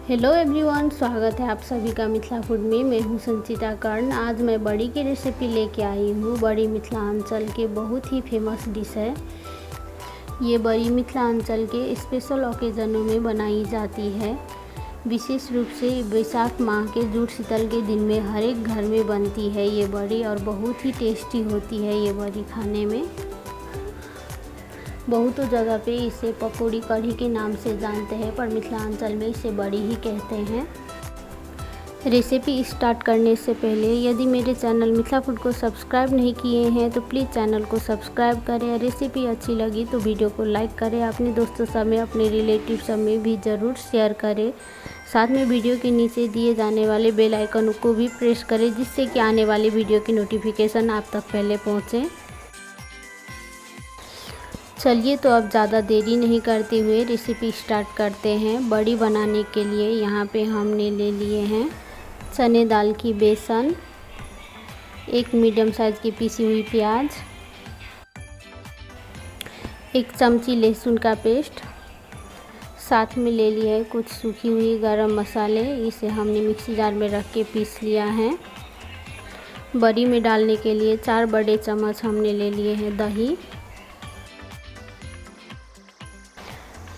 Hello everyone, स्वागत है आप सभी का मिथिला फूड में। मैं हूं संचिता कर्ण। आज मैं बड़ी की रेसिपी लेके आई हूं। बड़ी मिथिलांचल के बहुत ही फेमस डिश है। ये बड़ी मिथिलांचल के स्पेशल ओकेजनों में बनाई जाती है। विशेष रूप से वैशाख माह के जुड़ शीतल के दिन में हर एक घर में बनती है ये बड़ी, और बहुत ही टेस्टी होती है ये बड़ी खाने में। बहुत जगह पे इसे पकौड़ी कढ़ी के नाम से जानते हैं, पर मिथिलांचल में इसे बड़ी ही कहते हैं। रेसिपी स्टार्ट करने से पहले यदि मेरे चैनल मिथिला फूड को सब्सक्राइब नहीं किए हैं तो प्लीज़ चैनल को सब्सक्राइब करें। रेसिपी अच्छी लगी तो वीडियो को लाइक करें, अपने दोस्तों सब में, अपने रिलेटिव सब में भी ज़रूर शेयर करें। साथ में वीडियो के नीचे दिए जाने वाले बेल आइकन को भी प्रेस करें, जिससे कि आने वाले वीडियो की नोटिफिकेशन आप तक पहले पहुँचे। चलिए तो अब ज़्यादा देरी नहीं करते हुए रेसिपी स्टार्ट करते हैं। बड़ी बनाने के लिए यहाँ पे हमने ले लिए हैं चने दाल की बेसन, एक मीडियम साइज़ की पीसी हुई प्याज, एक चमची लहसुन का पेस्ट, साथ में ले लिया है कुछ सूखी हुई गरम मसाले। इसे हमने मिक्सी जार में रख के पीस लिया है। बड़ी में डालने के लिए 4 बड़े चम्मच हमने ले लिए हैं दही।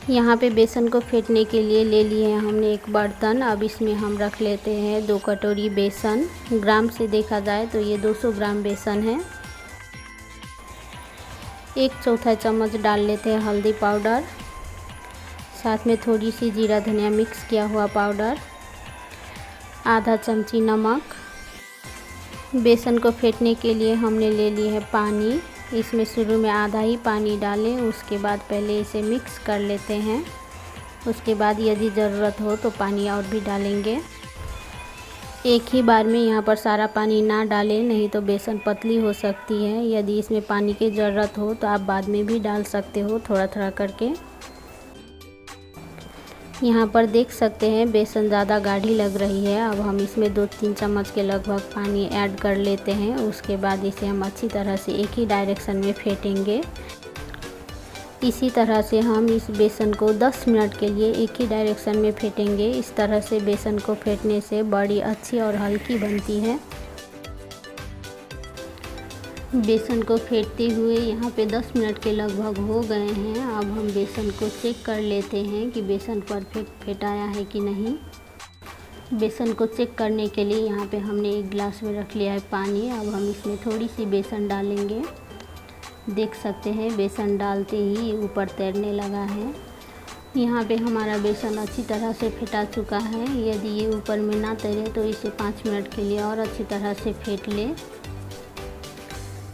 यहाँ पे बेसन को फेंटने के लिए ले लिए हैं हमने एक बर्तन। अब इसमें हम रख लेते हैं 2 कटोरी बेसन। ग्राम से देखा जाए तो ये 200 ग्राम बेसन है। 1/4 चम्मच डाल लेते हैं हल्दी पाउडर, साथ में थोड़ी सी जीरा धनिया मिक्स किया हुआ पाउडर, आधा चमची नमक। बेसन को फेंटने के लिए हमने ले लिए है पानी। इसमें शुरू में आधा ही पानी डालें, उसके बाद पहले इसे मिक्स कर लेते हैं। उसके बाद यदि ज़रूरत हो तो पानी और भी डालेंगे। एक ही बार में यहाँ पर सारा पानी ना डालें, नहीं तो बेसन पतली हो सकती है। यदि इसमें पानी की ज़रूरत हो तो आप बाद में भी डाल सकते हो, थोड़ा थोड़ा करके। यहाँ पर देख सकते हैं बेसन ज़्यादा गाढ़ी लग रही है। अब हम इसमें 2-3 चम्मच के लगभग पानी ऐड कर लेते हैं। उसके बाद इसे हम अच्छी तरह से एक ही डायरेक्शन में फेंटेंगे। इसी तरह से हम इस बेसन को 10 मिनट के लिए एक ही डायरेक्शन में फेंटेंगे। इस तरह से बेसन को फेंटने से बड़ी अच्छी और हल्की बनती है। बेसन को फेंटते हुए यहाँ पे 10 मिनट के लगभग हो गए हैं। अब हम बेसन को चेक कर लेते हैं कि बेसन परफेक्ट फेंटाया है कि नहीं। बेसन को चेक करने के लिए यहाँ पे हमने एक गिलास में रख लिया है पानी। अब हम इसमें थोड़ी सी बेसन डालेंगे। देख सकते हैं बेसन डालते ही ऊपर तैरने लगा है। यहाँ पे हमारा बेसन अच्छी तरह से फेंटा चुका है। यदि ये ऊपर में ना तैरे तो इसे 5 मिनट के लिए और अच्छी तरह से फेंट ले।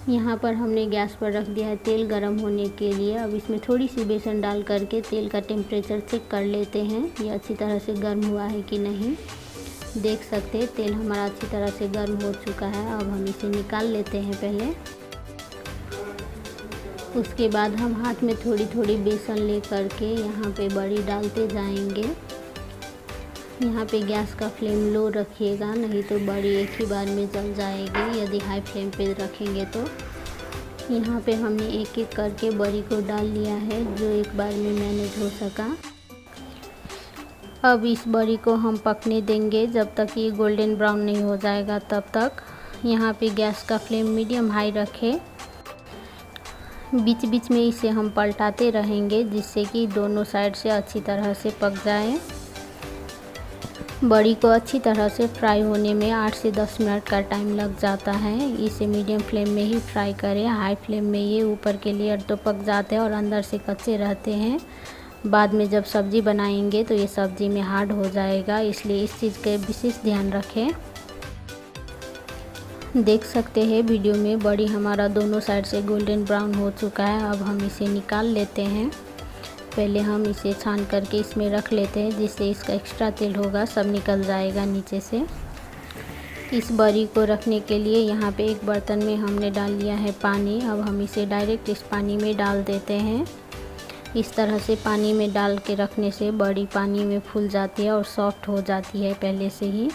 यहाँ पर हमने गैस पर रख दिया है तेल गरम होने के लिए। अब इसमें थोड़ी सी बेसन डाल करके तेल का टेम्परेचर चेक कर लेते हैं, ये अच्छी तरह से गर्म हुआ है कि नहीं। देख सकते हैं तेल हमारा अच्छी तरह से गर्म हो चुका है। अब हम इसे निकाल लेते हैं पहले। उसके बाद हम हाथ में थोड़ी थोड़ी बेसन ले करके यहाँ पे बड़ी डालते जाएंगे। यहाँ पे गैस का फ्लेम लो रखिएगा, नहीं तो बड़ी एक ही बार में जल जाएगी यदि हाई फ्लेम पे रखेंगे तो। यहाँ पे हमने एक एक करके बड़ी को डाल लिया है, जो एक बार में मैनेज हो सका। अब इस बड़ी को हम पकने देंगे जब तक ये गोल्डन ब्राउन नहीं हो जाएगा तब तक। यहाँ पे गैस का फ्लेम मीडियम हाई रखें। बीच बीच में इसे हम पलटाते रहेंगे, जिससे कि दोनों साइड से अच्छी तरह से पक जाए। बड़ी को अच्छी तरह से फ्राई होने में 8 से 10 मिनट का टाइम लग जाता है। इसे मीडियम फ्लेम में ही फ्राई करें। हाई फ्लेम में ये ऊपर के लेयर तो पक जाते हैं और अंदर से कच्चे रहते हैं। बाद में जब सब्ज़ी बनाएंगे तो ये सब्ज़ी में हार्ड हो जाएगा, इसलिए इस चीज़ का विशेष ध्यान रखें। देख सकते हैं वीडियो में बड़ी हमारा दोनों साइड से गोल्डन ब्राउन हो चुका है। अब हम इसे निकाल लेते हैं। पहले हम इसे छान करके इसमें रख लेते हैं, जिससे इसका एक्स्ट्रा तेल होगा सब निकल जाएगा नीचे से। इस बड़ी को रखने के लिए यहाँ पे एक बर्तन में हमने डाल लिया है पानी। अब हम इसे डायरेक्ट इस पानी में डाल देते हैं। इस तरह से पानी में डाल के रखने से बड़ी पानी में फूल जाती है और सॉफ्ट हो जाती है पहले से ही।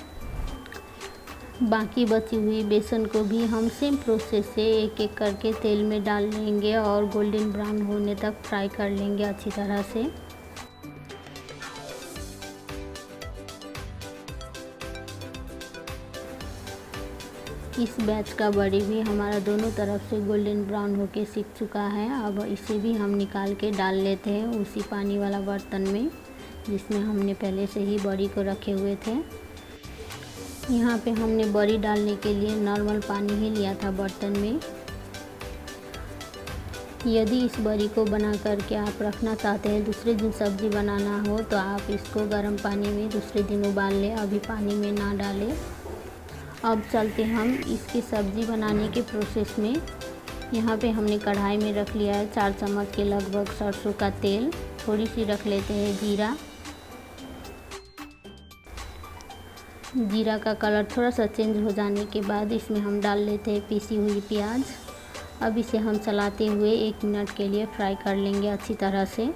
बाकी बची हुई बेसन को भी हम सेम प्रोसेस से एक एक करके तेल में डाल लेंगे और गोल्डन ब्राउन होने तक फ्राई कर लेंगे अच्छी तरह से। इस बैच का बड़ी भी हमारा दोनों तरफ से गोल्डन ब्राउन होके सीख चुका है। अब इसे भी हम निकाल के डाल लेते हैं उसी पानी वाला बर्तन में जिसमें हमने पहले से ही बड़ी को रखे हुए थे। यहाँ पे हमने बड़ी डालने के लिए नॉर्मल पानी ही लिया था बर्तन में। यदि इस बड़ी को बना करके आप रखना चाहते हैं, दूसरे दिन सब्ज़ी बनाना हो, तो आप इसको गर्म पानी में दूसरे दिन उबाल लें, अभी पानी में ना डालें। अब चलते हम इसकी सब्ज़ी बनाने के प्रोसेस में। यहाँ पे हमने कढ़ाई में रख लिया है 4 चम्मच के लगभग सरसों का तेल। थोड़ी सी रख लेते हैं जीरा। जीरा का कलर थोड़ा सा चेंज हो जाने के बाद इसमें हम डाल लेते हैं पीसी हुई प्याज। अब इसे हम चलाते हुए 1 मिनट के लिए फ्राई कर लेंगे अच्छी तरह से।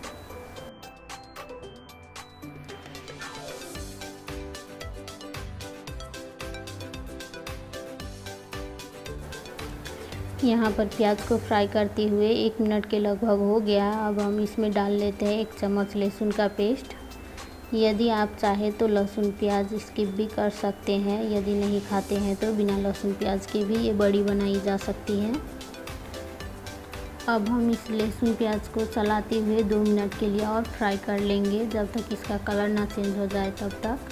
यहाँ पर प्याज को फ्राई करते हुए 1 मिनट के लगभग हो गया। अब हम इसमें डाल लेते हैं 1 चम्मच लहसुन का पेस्ट। यदि आप चाहें तो लहसुन प्याज स्किप भी कर सकते हैं। यदि नहीं खाते हैं तो बिना लहसुन प्याज के भी ये बड़ी बनाई जा सकती है। अब हम इस लहसुन प्याज को चलाते हुए 2 मिनट के लिए और फ्राई कर लेंगे, जब तक इसका कलर ना चेंज हो जाए तब तक।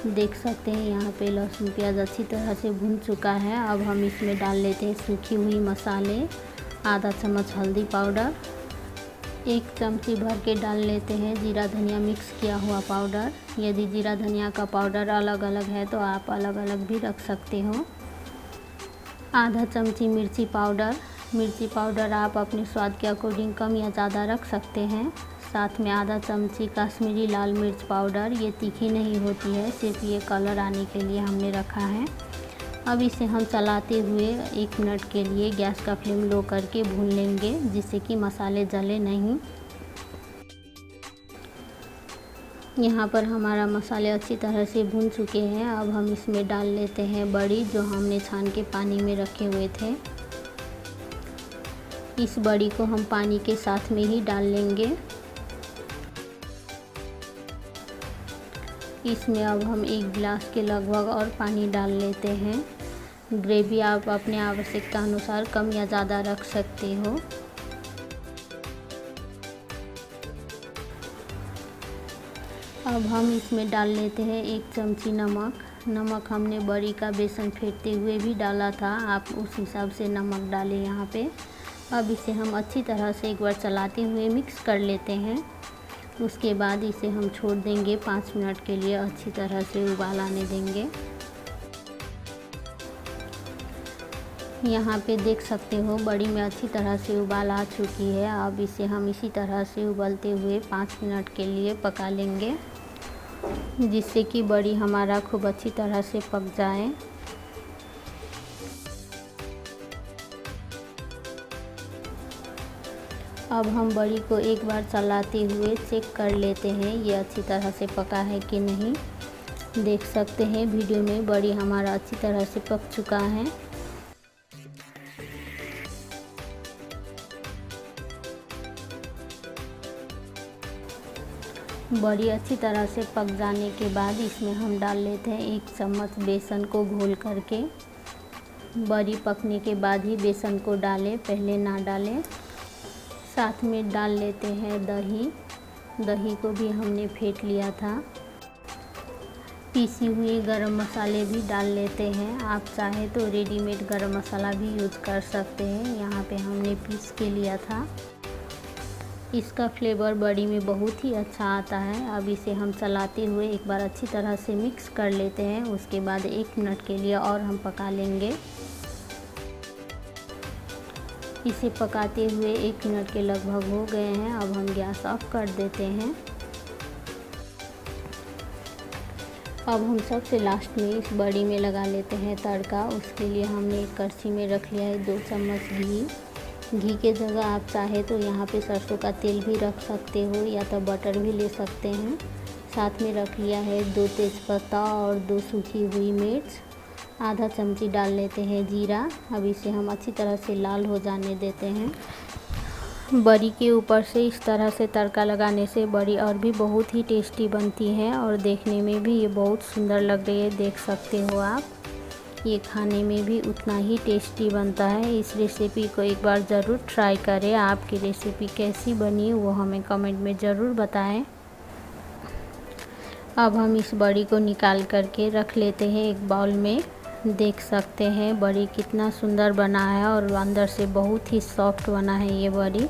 देख सकते हैं यहाँ पे लहसुन प्याज अच्छी तरह से भुन चुका है। अब हम इसमें डाल लेते हैं सूखी हुई मसाले, आधा चम्मच हल्दी पाउडर, 1 चमची भर के डाल लेते हैं जीरा धनिया मिक्स किया हुआ पाउडर। यदि जीरा धनिया का पाउडर अलग अलग है तो आप अलग अलग भी रख सकते हो। आधा चमची मिर्ची पाउडर। मिर्ची पाउडर आप अपने स्वाद के अकॉर्डिंग कम या ज़्यादा रख सकते हैं। साथ में आधा चमची कश्मीरी लाल मिर्च पाउडर। ये तीखी नहीं होती है, सिर्फ ये कलर आने के लिए हमने रखा है। अब इसे हम चलाते हुए 1 मिनट के लिए गैस का फ्लेम लो करके भून लेंगे, जिससे कि मसाले जले नहीं। यहाँ पर हमारा मसाले अच्छी तरह से भून चुके हैं। अब हम इसमें डाल लेते हैं बड़ी, जो हमने छान के पानी में रखे हुए थे। इस बड़ी को हम पानी के साथ में ही डाल लेंगे। इसमें अब हम 1 गिलास के लगभग और पानी डाल लेते हैं। ग्रेवी आप अपने आवश्यकता अनुसार कम या ज़्यादा रख सकते हो। अब हम इसमें डाल लेते हैं 1 चमची नमक। नमक हमने बड़ी का बेसन फेंटते हुए भी डाला था, आप उस हिसाब से नमक डालें यहाँ पे। अब इसे हम अच्छी तरह से एक बार चलाते हुए मिक्स कर लेते हैं। उसके बाद इसे हम छोड़ देंगे 5 मिनट के लिए, अच्छी तरह से उबाल आने देंगे। यहाँ पे देख सकते हो बड़ी में अच्छी तरह से उबाल आ चुकी है। अब इसे हम इसी तरह से उबलते हुए 5 मिनट के लिए पका लेंगे, जिससे कि बड़ी हमारा खूब अच्छी तरह से पक जाए। अब हम बड़ी को एक बार चलाते हुए चेक कर लेते हैं ये अच्छी तरह से पका है कि नहीं। देख सकते हैं वीडियो में बड़ी हमारा अच्छी तरह से पक चुका है। बड़ी अच्छी तरह से पक जाने के बाद इसमें हम डाल लेते हैं 1 चम्मच बेसन को घोल करके। बड़ी पकने के बाद ही बेसन को डालें, पहले ना डालें। साथ में डाल लेते हैं दही। दही को भी हमने फेंट लिया था। पीसी हुई गरम मसाले भी डाल लेते हैं। आप चाहे तो रेडीमेड गरम मसाला भी यूज़ कर सकते हैं, यहाँ पे हमने पीस के लिया था। इसका फ्लेवर बड़ी में बहुत ही अच्छा आता है। अब इसे हम चलाते हुए एक बार अच्छी तरह से मिक्स कर लेते हैं। उसके बाद 1 मिनट के लिए और हम पका लेंगे। इसे पकाते हुए 1 मिनट के लगभग हो गए हैं। अब हम गैस ऑफ कर देते हैं। अब हम सबसे लास्ट में इस बड़ी में लगा लेते हैं तड़का। उसके लिए हमने एक कड़छी में रख लिया है 2 चम्मच घी। घी के जगह आप चाहे तो यहाँ पे सरसों का तेल भी रख सकते हो, या तो बटर भी ले सकते हैं। साथ में रख लिया है 2 तेज़पत्ता और 2 सूखी हुई मिर्च। आधा चमची डाल लेते हैं जीरा। अब इसे हम अच्छी तरह से लाल हो जाने देते हैं। बड़ी के ऊपर से इस तरह से तड़का लगाने से बड़ी और भी बहुत ही टेस्टी बनती है और देखने में भी ये बहुत सुंदर लग रही है, देख सकते हो आप। ये खाने में भी उतना ही टेस्टी बनता है। इस रेसिपी को एक बार ज़रूर ट्राई करें। आपकी रेसिपी कैसी बनी वो हमें कमेंट में ज़रूर बताएं। अब हम इस बड़ी को निकाल करके रख लेते हैं एक बाउल में। देख सकते हैं बड़ी कितना सुंदर बना है और अंदर से बहुत ही सॉफ्ट बना है ये बड़ी।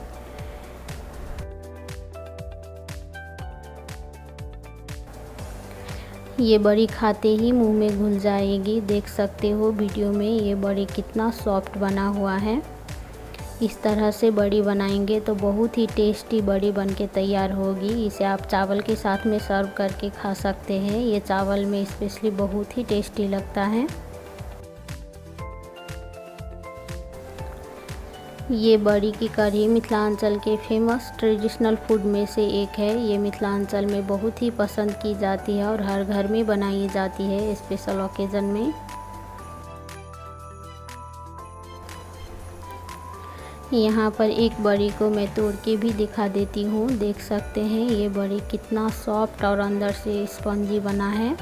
ये बड़ी खाते ही मुंह में घुल जाएगी। देख सकते हो वीडियो में ये बड़ी कितना सॉफ्ट बना हुआ है। इस तरह से बड़ी बनाएंगे तो बहुत ही टेस्टी बड़ी बनके तैयार होगी। इसे आप चावल के साथ में सर्व करके खा सकते हैं। ये चावल में स्पेशली बहुत ही टेस्टी लगता है। ये बड़ी की कढ़ी मिथिलांचल के फेमस ट्रेडिशनल फूड में से एक है। ये मिथिलांचल में बहुत ही पसंद की जाती है और हर घर में बनाई जाती है स्पेशल ओकेज़न में। यहाँ पर एक बड़ी को मैं तोड़ के भी दिखा देती हूँ। देख सकते हैं ये बड़ी कितना सॉफ्ट और अंदर से स्पंजी बना है।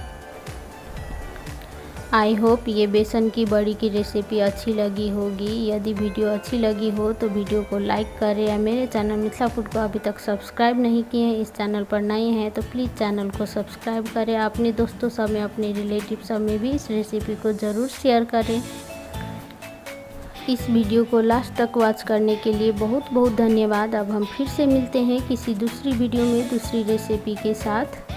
आई होप ये बेसन की बड़ी की रेसिपी अच्छी लगी होगी। यदि वीडियो अच्छी लगी हो तो वीडियो को लाइक करें या मेरे चैनल मिथिला फूड को अभी तक सब्सक्राइब नहीं किए हैं, इस चैनल पर नए हैं तो प्लीज़ चैनल को सब्सक्राइब करें। अपने दोस्तों सब में, अपने रिलेटिव सब में भी इस रेसिपी को ज़रूर शेयर करें। इस वीडियो को लास्ट तक वॉच करने के लिए बहुत बहुत धन्यवाद। अब हम फिर से मिलते हैं किसी दूसरी वीडियो में दूसरी रेसिपी के साथ।